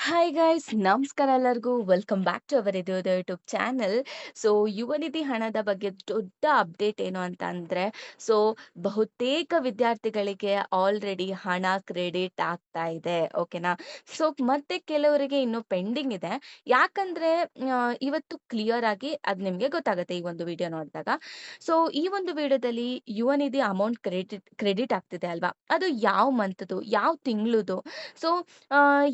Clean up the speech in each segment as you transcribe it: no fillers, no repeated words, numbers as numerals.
Hi guys ನಮಸ್ಕಾರ ಎಲ್ಲರಿಗೂ welcome back to our ಇದು ಯೂಟ್ಯೂಬ್ ಚಾನಲ್. ಸೊ ಯುವ ನಿಧಿ ಹಣದ ಬಗ್ಗೆ ದೊಡ್ಡ ಅಪ್ಡೇಟ್ ಏನು ಅಂತ ಅಂದ್ರೆ, ಸೊ ಬಹುತೇಕ ವಿದ್ಯಾರ್ಥಿಗಳಿಗೆ ಆಲ್ರೆಡಿ ಹಣ ಕ್ರೆಡಿಟ್ ಆಗ್ತಾ ಇದೆ. ಓಕೆನಾ. ಸೊ ಮತ್ತೆ ಕೆಲವರಿಗೆ ಇನ್ನು ಪೆಂಡಿಂಗ್ ಇದೆ. ಯಾಕಂದ್ರೆ ಇವತ್ತು ಕ್ಲಿಯರ್ ಆಗಿ ಅದ್ ನಿಮ್ಗೆ ಗೊತ್ತಾಗುತ್ತೆ ಈ ಒಂದು ವಿಡಿಯೋ ನೋಡಿದಾಗ. ಸೊ ಈ ಒಂದು ವಿಡಿಯೋದಲ್ಲಿ ಯುವ ನಿಧಿ ಅಮೌಂಟ್ ಕ್ರೆಡಿಟ್ ಆಗ್ತಿದೆ ಅಲ್ವಾ, ಅದು ಯಾವ ಮಂತ್ದು ಯಾವ ತಿಂಗಳದು, ಸೊ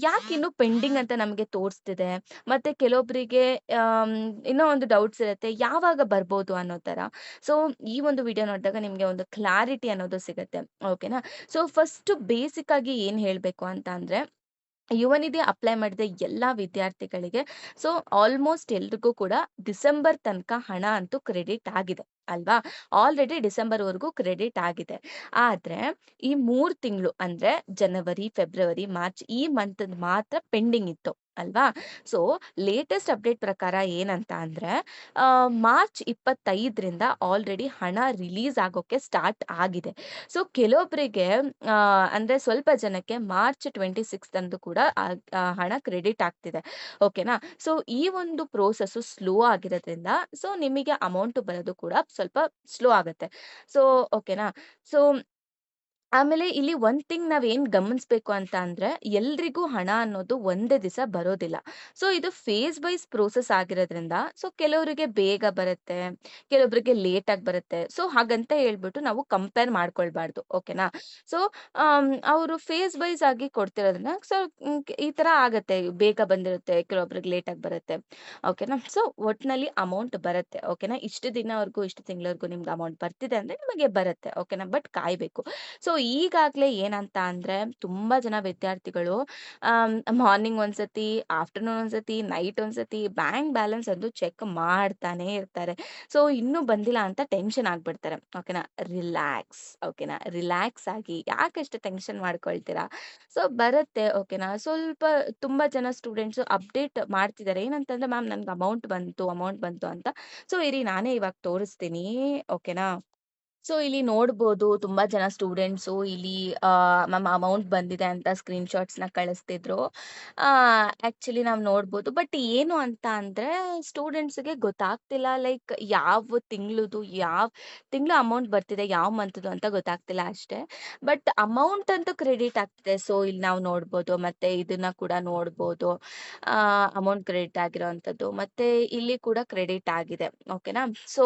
ಯಾಕಿನ್ನು ಪೆಂಡಿಂಗ್ ಅಂತ ನಮಗೆ ತೋರಿಸ್ತಿದೆ. ಮತ್ತೆ ಕೆಲವೊಬ್ಬರಿಗೆ ಆಮ್, ಇನ್ನೂ ಒಂದು ಡೌಟ್ಸ್ ಇರುತ್ತೆ ಯಾವಾಗ ಬರ್ಬೋದು ಅನ್ನೋ ತರ. ಸೊ ಈ ಒಂದು ವಿಡಿಯೋ ನೋಡಿದಾಗ ನಿಮ್ಗೆ ಒಂದು ಕ್ಲಾರಿಟಿ ಅನ್ನೋದು ಸಿಗುತ್ತೆ. ಓಕೆನಾ. ಸೊ ಫಸ್ಟ್ ಬೇಸಿಕ್ ಆಗಿ ಏನ್ ಹೇಳ್ಬೇಕು ಅಂತ ಅಂದ್ರೆ, ಯುವ ನಿಧಿ ಅಪ್ಲೈ ಮಾಡಿದ ಎಲ್ಲಾ ವಿದ್ಯಾರ್ಥಿಗಳಿಗೆ ಸೊ ಆಲ್ಮೋಸ್ಟ್ ಎಲ್ರಿಗೂ ಕೂಡ ಡಿಸೆಂಬರ್ ತನಕ ಹಣ ಅಂತೂ ಕ್ರೆಡಿಟ್ ಆಗಿದೆ ಅಲ್ವಾ. ಆಲ್ರೆಡಿ ಡಿಸೆಂಬರ್ ವರೆಗೂ ಕ್ರೆಡಿಟ್ ಆಗಿದೆ. ಆದ್ರೆ ಈ 3 ತಿಂಗಳು ಅಂದ್ರೆ ಜನವರಿ, ಫೆಬ್ರವರಿ, ಮಾರ್ಚ್ ಈ ಮಂತ್ ಮಾತ್ರ ಪೆಂಡಿಂಗ್ ಇತ್ತು ಅಲ್ವಾ. ಸೊ ಲೇಟೆಸ್ಟ್ ಅಪ್ಡೇಟ್ ಪ್ರಕಾರ ಏನಂತ ಅಂದ್ರೆ, ಮಾರ್ಚ್ 25ರಿಂದ ಆಲ್ರೆಡಿ ಹಣ ರಿಲೀಸ್ ಆಗೋಕೆ ಸ್ಟಾರ್ಟ್ ಆಗಿದೆ. ಸೊ ಕೆಲವೊಬ್ಬರಿಗೆ ಅಂದ್ರೆ ಸ್ವಲ್ಪ ಜನಕ್ಕೆ ಮಾರ್ಚ್ 26 ಅಂದು ಕೂಡ ಹಣ ಕ್ರೆಡಿಟ್ ಆಗ್ತಿದೆ. ಓಕೆನಾ. ಸೊ ಈ ಒಂದು ಪ್ರೋಸೆಸ್ ಸ್ಲೋ ಆಗಿರೋದ್ರಿಂದ ಸೊ ನಿಮಗೆ ಅಮೌಂಟ್ ಬರೋದು ಕೂಡ ಸ್ವಲ್ಪ ಸ್ಲೋ ಆಗುತ್ತೆ. ಸೊ ಓಕೆನಾ. ಸೊ ಆಮೇಲೆ ಇಲ್ಲಿ ಒಂದ್ ಥಿಂಗ್ ನಾವೇನ್ ಗಮನಿಸ್ಬೇಕು ಅಂತ ಅಂದ್ರೆ, ಎಲ್ರಿಗೂ ಹಣ ಅನ್ನೋದು ಒಂದೇ ದಿವಸ ಬರೋದಿಲ್ಲ. ಸೊ ಇದು ಫೇಸ್ ವೈಸ್ ಪ್ರೋಸೆಸ್ ಆಗಿರೋದ್ರಿಂದ ಸೊ ಕೆಲವರಿಗೆ ಬೇಗ ಬರುತ್ತೆ, ಕೆಲವೊಬ್ಬರಿಗೆ ಲೇಟ್ ಆಗಿ ಬರುತ್ತೆ. ಸೊ ಹಾಗಂತ ಹೇಳ್ಬಿಟ್ಟು ನಾವು ಕಂಪೇರ್ ಮಾಡ್ಕೊಳ್ಬಾರ್ದು. ಓಕೆನಾ. ಸೊ ಅವರು ಫೇಸ್ ವೈಸ್ ಆಗಿ ಕೊಡ್ತಿರೋದ್ರಿಂದ ಸೊ ಈ ತರ ಆಗತ್ತೆ. ಬೇಗ ಬಂದಿರುತ್ತೆ, ಕೆಲವೊಬ್ರಿಗೆ ಲೇಟ್ ಆಗಿ ಬರುತ್ತೆ. ಓಕೆನಾ. ಸೊ ಒಟ್ನಲ್ಲಿ ಅಮೌಂಟ್ ಬರುತ್ತೆ. ಓಕೆನಾ. ಇಷ್ಟು ದಿನವರೆಗೂ ಇಷ್ಟು ತಿಂಗಳವರೆಗೂ ನಿಮ್ಗೆ ಅಮೌಂಟ್ ಬರ್ತಿದೆ ಅಂದ್ರೆ ನಿಮಗೆ ಬರುತ್ತೆ. ಓಕೆನಾ. ಬಟ್ ಕಾಯ್ಬೇಕು. ಸೊ ಈಗಾಗ್ಲೇ ಏನಂತ ಅಂದ್ರೆ, ತುಂಬಾ ಜನ ವಿದ್ಯಾರ್ಥಿಗಳು ಮಾರ್ನಿಂಗ್ ಒಂದ್ಸತಿ, ಆಫ್ಟರ್ನೂನ್ ಒಂದ್ಸತಿ, ನೈಟ್ ಒಂದ್ಸತಿ ಬ್ಯಾಂಕ್ ಬ್ಯಾಲೆನ್ಸ್ ಅಂತೂ ಚೆಕ್ ಮಾಡ್ತಾನೆ ಇರ್ತಾರೆ. ಸೊ ಇನ್ನೂ ಬಂದಿಲ್ಲ ಅಂತ ಟೆನ್ಷನ್ ಆಗ್ಬಿಡ್ತಾರೆ. ಓಕೆನಾ. ರಿಲ್ಯಾಕ್ಸ್. ಓಕೆನಾ. ರಿಲ್ಯಾಕ್ಸ್ ಆಗಿ ಯಾಕಷ್ಟು ಟೆನ್ಷನ್ ಮಾಡ್ಕೊಳ್ತೀರಾ. ಸೊ ಬರುತ್ತೆ. ಓಕೆನಾ. ಸ್ವಲ್ಪ ತುಂಬಾ ಜನ ಸ್ಟೂಡೆಂಟ್ಸ್ ಅಪ್ಡೇಟ್ ಮಾಡ್ತಿದ್ದಾರೆ ಏನಂತಂದ್ರೆ, ಮ್ಯಾಮ್ ನನ್ಗೆ ಅಮೌಂಟ್ ಬಂತು ಅಂತ. ಸೊ ಇರಿ ನಾನೇ ಇವಾಗ ತೋರಿಸ್ತೀನಿ. ಓಕೆನಾ. ಸೊ ಇಲ್ಲಿ ನೋಡ್ಬೋದು ತುಂಬಾ ಜನ ಸ್ಟೂಡೆಂಟ್ಸು ಇಲ್ಲಿ ಮ್ಯಾಮ್ ಅಮೌಂಟ್ ಬಂದಿದೆ ಅಂತ ಸ್ಕ್ರೀನ್ ಶಾಟ್ಸ್‌ನ ಕಳಿಸ್ತಿದ್ರು. ಆಕ್ಚುಲಿ ನಾವು ನೋಡ್ಬೋದು. ಬಟ್ ಏನು ಅಂತ ಅಂದ್ರೆ, ಸ್ಟೂಡೆಂಟ್ಸ್‌ಗೆ ಗೊತ್ತಾಗ್ತಿಲ್ಲ ಲೈಕ್ ಯಾವ ತಿಂಗ್ಳದು, ಯಾವ ತಿಂಗಳು ಅಮೌಂಟ್ ಬರ್ತಿದೆ, ಯಾವ ಮಂತ್‌ದು ಅಂತ ಗೊತ್ತಾಗ್ತಿಲ್ಲ ಅಷ್ಟೇ. ಬಟ್ ಅಮೌಂಟ್ ಅಂತೂ ಕ್ರೆಡಿಟ್ ಆಗ್ತಿದೆ. ಸೊ ಇಲ್ಲಿ ನಾವು ನೋಡ್ಬೋದು. ಮತ್ತೆ ಇದನ್ನ ಕೂಡ ನೋಡ್ಬೋದು. ಅಮೌಂಟ್ ಕ್ರೆಡಿಟ್ ಆಗಿರೋವಂಥದ್ದು. ಮತ್ತೆ ಇಲ್ಲಿ ಕೂಡ ಕ್ರೆಡಿಟ್ ಆಗಿದೆ. ಓಕೆನಾ. ಸೊ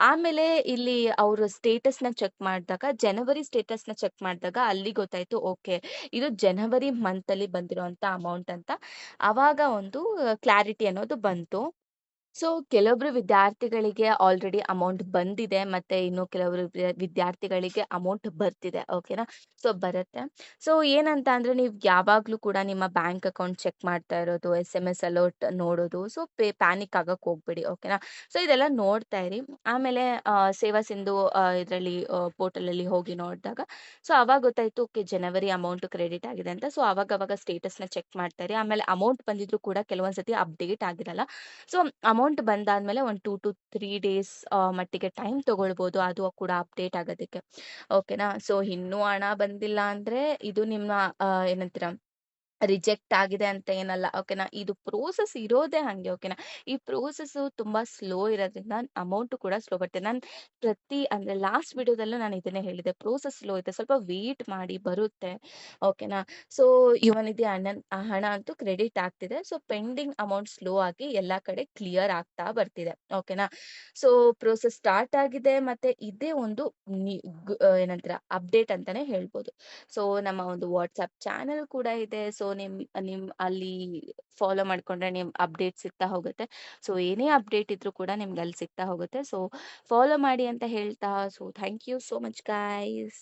ಆಮೇಲೆ ಇಲ್ಲಿ ಅವರು ಸ್ಟೇಟಸ್‌ನ ಚೆಕ್ ಮಾಡಿದಾಗ, ಜನವರಿ ಸ್ಟೇಟಸ್‌ನ ಚೆಕ್ ಮಾಡಿದಾಗ ಅಲ್ಲಿ ಗೊತ್ತಾಯ್ತು. ಓಕೆ. ಇದು ಜನವರಿ ಮಂತ್ ಅಲ್ಲಿ ಬಂದಿರುವಂತ ಅಮೌಂಟ್ ಅಂತ. ಅವಾಗ ಒಂದು ಕ್ಲಾರಿಟಿ ಅನ್ನೋದು ಬಂತು. ಸೊ ಕೆಲವೊಬ್ರು ವಿದ್ಯಾರ್ಥಿಗಳಿಗೆ ಆಲ್ರೆಡಿ ಅಮೌಂಟ್ ಬಂದಿದೆ. ಮತ್ತೆ ಇನ್ನು ಕೆಲವರು ವಿದ್ಯಾರ್ಥಿಗಳಿಗೆ ಅಮೌಂಟ್ ಬರ್ತಿದೆ. ಓಕೆನಾ. ಸೊ ಬರುತ್ತೆ. ಸೊ ಏನಂತ ಅಂದ್ರೆ, ನೀವು ಯಾವಾಗ್ಲೂ ಕೂಡ ನಿಮ್ಮ ಬ್ಯಾಂಕ್ ಅಕೌಂಟ್ ಚೆಕ್ ಮಾಡ್ತಾ ಇರೋದು, SMS ಅಲರ್ಟ್ ನೋಡೋದು. ಸೊ ಪ್ಯಾನಿಕ್ ಆಗಕ್ ಹೋಗ್ಬೇಡಿ. ಓಕೆನಾ. ಸೊ ಇದೆಲ್ಲ ನೋಡ್ತಾ ಇರಿ. ಆಮೇಲೆ ಸೇವಾ ಸಿಂಧು ಇದರಲ್ಲಿ ಪೋರ್ಟಲ್ ಅಲ್ಲಿ ಹೋಗಿ ನೋಡಿದಾಗ ಸೊ ಅವಾಗ ಗೊತ್ತಾಯ್ತು, ಓಕೆ ಜನವರಿ ಅಮೌಂಟ್ ಕ್ರೆಡಿಟ್ ಆಗಿದೆ ಅಂತ. ಸೊ ಅವಾಗ ಸ್ಟೇಟಸ್‌ನ ಚೆಕ್ ಮಾಡ್ತಾ ಇರಿ. ಆಮೇಲೆ ಅಮೌಂಟ್ ಬಂದಿದ್ರು ಕೂಡ ಕೆಲವೊಂದ್ಸತಿ ಅಪ್ಡೇಟ್ ಆಗಿರಲ್ಲ. ಸೊ ಅಮೌಂಟ್ ಬಂದಾದ್ಮೇಲೆ ಒಂದು 2-3 ಡೇಸ್ ಮಟ್ಟಿಗೆ ಟೈಮ್ ತಗೊಳ್ಬೋದು ಅದು ಕೂಡ ಅಪ್ಡೇಟ್ ಆಗೋದಕ್ಕೆ. ಓಕೆನಾ. ಸೊ ಇನ್ನೂ ಹಣ ಬಂದಿಲ್ಲ ಅಂದ್ರೆ ಇದು ನಿಮ್ಮ ಏನಂತೀರ, ರಿಜೆಕ್ಟ್ ಆಗಿದೆ ಅಂತ ಏನಲ್ಲ. ಓಕೆನಾ. ಇದು ಪ್ರೋಸೆಸ್ ಇರೋದೇ ಹಂಗೆ. ಓಕೆನಾ. ಈ ಪ್ರೋಸೆಸ್ ತುಂಬಾ ಸ್ಲೋ ಇರೋದ್ರಿಂದ ಅಮೌಂಟ್ ಕೂಡ ಸ್ಲೋ ಬರುತ್ತೆ. ನಾನು ಅಂದ್ರೆ ಲಾಸ್ಟ್ ವಿಡಿಯೋದಲ್ಲೂ ನಾನು ಇದನ್ನೇ ಹೇಳಿದೆ, ಪ್ರೋಸೆಸ್ ಸ್ಲೋ ಇದೆ, ಸ್ವಲ್ಪ ವೇಟ್ ಮಾಡಿ ಬರುತ್ತೆ. ಓಕೆನಾ. ಸೊ ಯುವನಿಧಿ ಹಣ ಅಂತೂ ಕ್ರೆಡಿಟ್ ಆಗ್ತಿದೆ. ಸೊ ಪೆಂಡಿಂಗ್ ಅಮೌಂಟ್ ಸ್ಲೋ ಆಗಿ ಎಲ್ಲಾ ಕಡೆ ಕ್ಲಿಯರ್ ಆಗ್ತಾ ಬರ್ತಿದೆ. ಓಕೆನಾ. ಸೊ ಪ್ರೋಸೆಸ್ ಸ್ಟಾರ್ಟ್ ಆಗಿದೆ. ಮತ್ತೆ ಇದೇ ಒಂದು ಏನಂತೀರ ಅಪ್ಡೇಟ್ ಅಂತಾನೆ ಹೇಳ್ಬೋದು. ಸೊ ನಮ್ಮ ಒಂದು ವಾಟ್ಸ್ಆಪ್ ಚಾನೆಲ್ ಕೂಡ ಇದೆ. ಸೊ ನಿಮ್ ಅಲ್ಲಿ ಫಾಲೋ ಮಾಡ್ಕೊಂಡ್ರೆ ನಿಮ್ ಅಪ್ಡೇಟ್ ಸಿಗ್ತಾ ಹೋಗುತ್ತೆ. ಸೊ ಏನೇ ಅಪ್ಡೇಟ್ ಇದ್ರೂ ಕೂಡ ನಿಮ್ಗೆ ಅಲ್ಲಿ ಸಿಗ್ತಾ ಹೋಗುತ್ತೆ. ಸೊ ಫಾಲೋ ಮಾಡಿ ಅಂತ ಹೇಳ್ತಾ, so thank you so much guys.